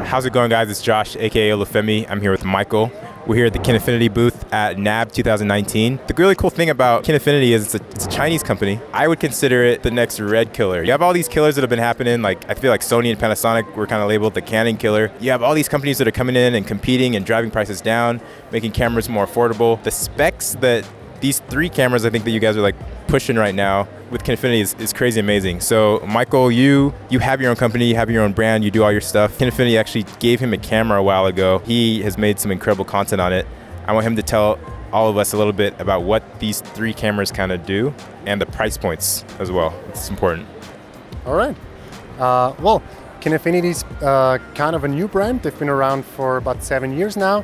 How's it going, guys? It's Josh, aka Olufemii. I'm here with Michael. We're here at the Kinefinity booth at NAB 2019. The really cool thing about Kinefinity is it's a Chinese company. I would consider it the next red killer. You have all these killers that have been happening, like I feel like Sony and Panasonic were kind of labeled the Canon killer. You have all these companies that are coming in and competing and driving prices down, making cameras more affordable. The specs that these three cameras I think that you guys are like pushing right now with Kinefinity is crazy amazing. So Michael, you have your own company, you have your own brand, you do all your stuff. Kinefinity actually gave him a camera a while ago. He has made some incredible content on it. I want him to tell all of us a little bit about what these three cameras kind of do and the price points as well. It's important. All right. Well, Kinefinity's kind of a new brand. They've been around for about 7 years now.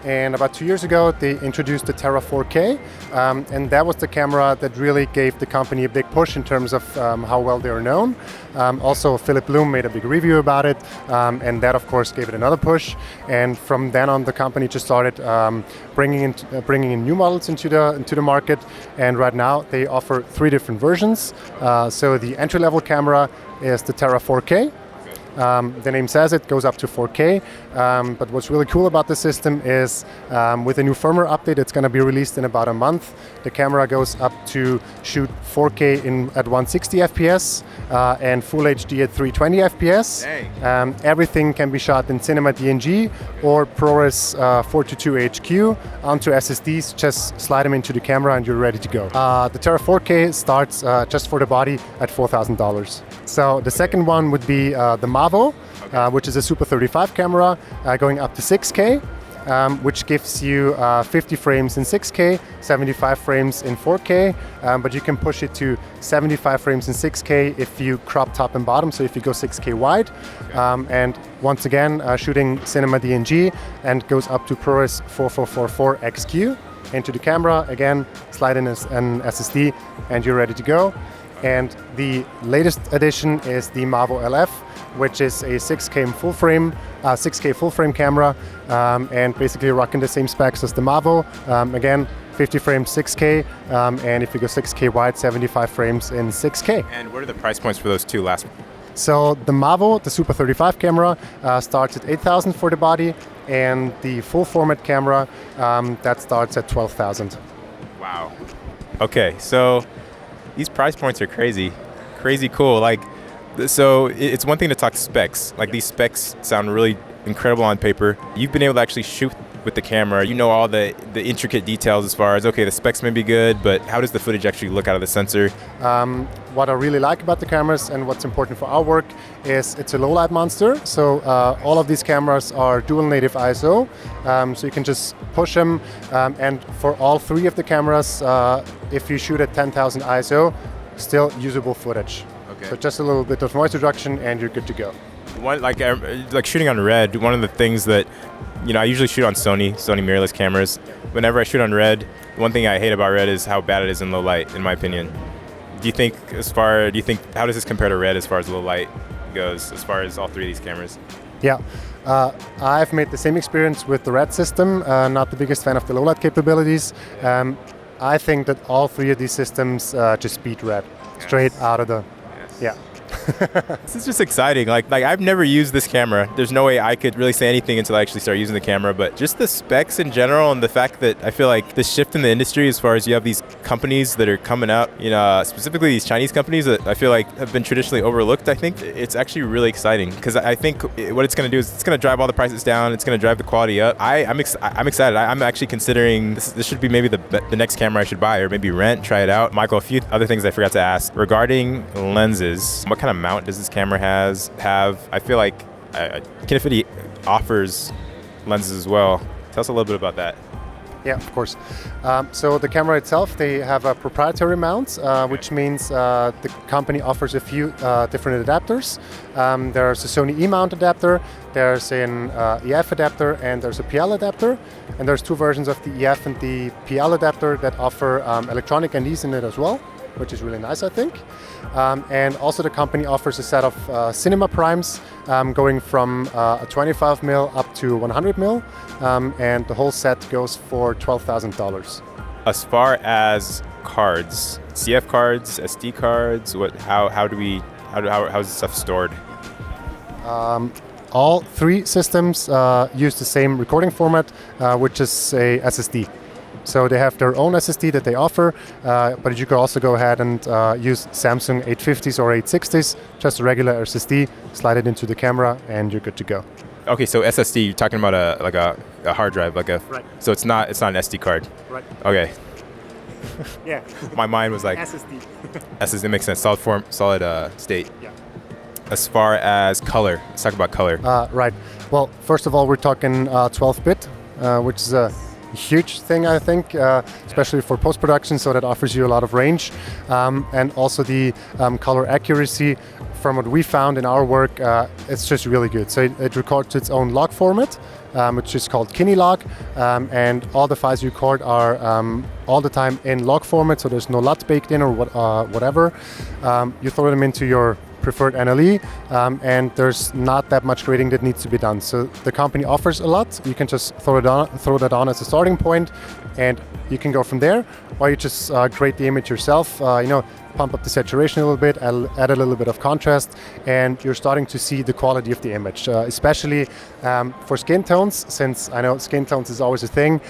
And about 2 years ago, they introduced the Terra 4K. And that was the camera that really gave the company a big push in terms of how well they are known. Also, Philip Bloom made a big review about it. And that, of course, gave it another push. And from then on, the company just started bringing in new models into the market. And right now, they offer 3 different versions. So the entry-level camera is the Terra 4K. The name says it goes up to 4K, but what's really cool about the system is with a new firmware update, it's going to be released in about a month. The camera goes up to shoot 4K at 160 FPS and Full HD at 320 FPS. Everything can be shot in Cinema DNG or ProRes 422 HQ onto SSDs. Just slide them into the camera and you're ready to go. The Terra 4K starts just for the body at $4,000. So the second one would be the Mavo, which is a Super 35 camera going up to 6K, which gives you 50 frames in 6K, 75 frames in 4K, but you can push it to 75 frames in 6K if you crop top and bottom, so if you go 6K wide. And once again, shooting Cinema DNG and goes up to ProRes 4444 XQ into the camera. Again, slide in an SSD and you're ready to go. And the latest addition is the Mavo LF, which is a 6K full frame camera, and basically rocking the same specs as the Mavo. Again, 50 frames 6K, and if you go 6K wide, 75 frames in 6K. And what are the price points for those two last? So the Mavo, the Super 35 camera, starts at $8,000 for the body, and the full format camera that starts at $12,000. Wow. Okay, so these price points are crazy cool. Like, so it's one thing to talk specs. Like, these specs sound really incredible on paper. You've been able to actually shoot with the camera. You know all the intricate details as far as, okay, the specs may be good, but how does the footage actually look out of the sensor? What I really like about the cameras and what's important for our work is it's a low light monster. So all of these cameras are dual native ISO. So you can just push them. And for all 3 of the cameras, if you shoot at 10,000 ISO, still usable footage. Okay. So just a little bit of noise reduction and you're good to go. Like shooting on red, one of the things that, I usually shoot on Sony mirrorless cameras. Whenever I shoot on red, one thing I hate about red is how bad it is in low light, in my opinion. How does this compare to red as far as low light goes, as far as all 3 of these cameras? Yeah, I've made the same experience with the red system. Not the biggest fan of the low light capabilities. I think that all 3 of these systems just beat red, straight out of the, yeah. This is just exciting. Like I've never used this camera. There's no way I could really say anything until I actually start using the camera, but just the specs in general and the fact that I feel like the shift in the industry as far as you have these companies that are coming out, specifically these Chinese companies that I feel like have been traditionally overlooked. I think it's actually really exciting because I think what it's going to do is it's going to drive all the prices down. It's going to drive the quality up. I'm excited. I'm actually considering this should be maybe the next camera I should buy or maybe rent, try it out. Michael, a few other things I forgot to ask regarding lenses. What kind of mount does this camera have? I feel like Kinefinity offers lenses as well. Tell us a little bit about that. Yeah, of course. So the camera itself, they have a proprietary mount, which means the company offers a few different adapters. There's a Sony E-mount adapter, there's an EF adapter, and there's a PL adapter. And there's 2 versions of the EF and the PL adapter that offer electronic NDs in it as well, which is really nice, I think. And also the company offers a set of cinema primes going from a 25mm up to 100mm, and the whole set goes for $12,000. As far as cards, CF cards, SD cards, how is this stuff stored? all three systems use the same recording format, which is a SSD. So they have their own SSD that they offer, but you could also go ahead and use Samsung 850s or 860s, just a regular SSD, slide it into the camera, and you're good to go. Okay, so SSD, you're talking about a hard drive, like a. Right. So it's not an SD card. Right. Okay. Yeah. My mind was like SSD. SSD makes sense. Solid state. Yeah. As far as color, let's talk about color. Right. Well, first of all, we're talking 12-bit, which is a huge thing, I think, especially for post-production, so that offers you a lot of range. And also the color accuracy, from what we found in our work, it's just really good. So it records its own log format, which is called Kinelog, and all the files you record are all the time in log format, so there's no LUT baked in or whatever. You throw them into your preferred NLE, and there's not that much grading that needs to be done. So the company offers a lot. You can just throw that on as a starting point, and you can go from there, or you just grade the image yourself. Pump up the saturation a little bit, add a little bit of contrast, and you're starting to see the quality of the image, especially for skin tones, since I know skin tones is always a thing.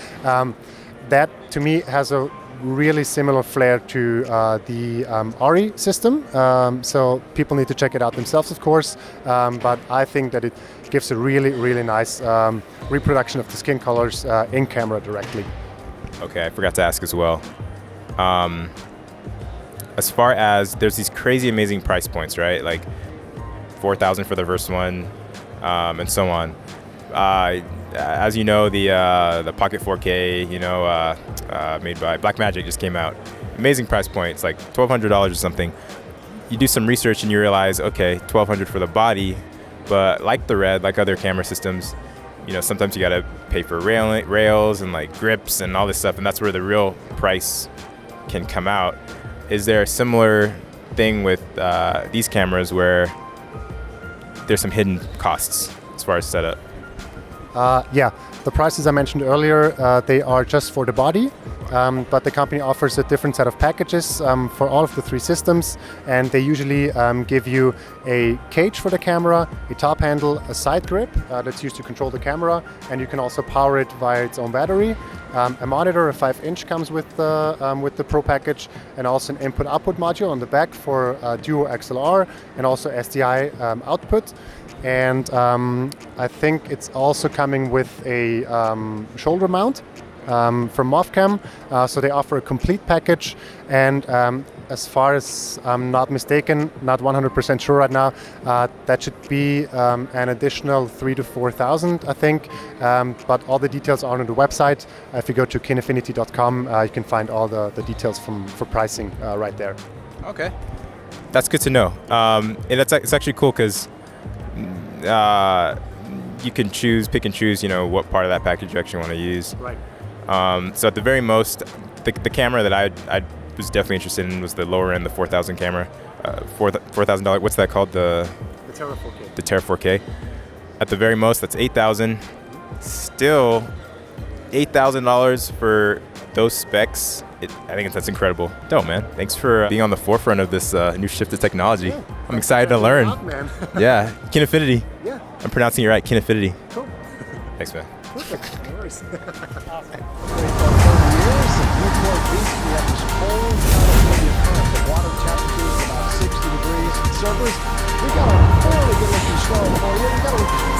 That, to me, has a really similar flair to the Arri system. So people need to check it out themselves, of course, but I think that it gives a really, really nice reproduction of the skin colors in camera directly. Okay, I forgot to ask as well. As far as, there's these crazy amazing price points, right? Like 4,000 for the first one, and so on. As you know, the Pocket 4K, made by Blackmagic, just came out. Amazing price point. It's like $1,200 or something. You do some research and you realize, okay, $1,200 for the body, but like the Red, like other camera systems, sometimes you gotta pay for rails and like grips and all this stuff, and that's where the real price can come out. Is there a similar thing with these cameras where there's some hidden costs as far as setup? Yeah, the prices I mentioned earlier, they are just for the body, but the company offers a different set of packages for all of the three systems, and they usually give you a cage for the camera, a top handle, a side grip that's used to control the camera, and you can also power it via its own battery. A monitor, a 5-inch, comes with the Pro package, and also an input-output module on the back for Duo XLR, and also SDI output. And I think it's also coming with a shoulder mount from Mofcam, so they offer a complete package. And as far as I'm not mistaken, not 100% sure right now, that should be an additional 3,000 to 4,000, I think. But all the details are on the website. If you go to kinefinity.com, you can find all the details for pricing right there. Okay, that's good to know. And it's actually cool because you can pick and choose, what part of that package you actually want to use. Right. So at the very most, the camera that I was definitely interested in was the lower end, the 4,000 camera, $4,000. What's that called? The Terra 4K. The Terra 4K. At the very most, that's $8,000. Still, $8,000 for those specs. I think that's incredible. Dope, man. Thanks for being on the forefront of this new shift of technology. Yeah, I'm excited to learn. Man. Yeah, Kinefinity. Yeah. I'm pronouncing it right, Kinefinity. Cool. Thanks, man. Perfect. No worries. Awesome. Years of Newport Beach, we have this cold California front. The water temperature is about 60 degrees. Servers, we got a fairly good looking storm for you. We got a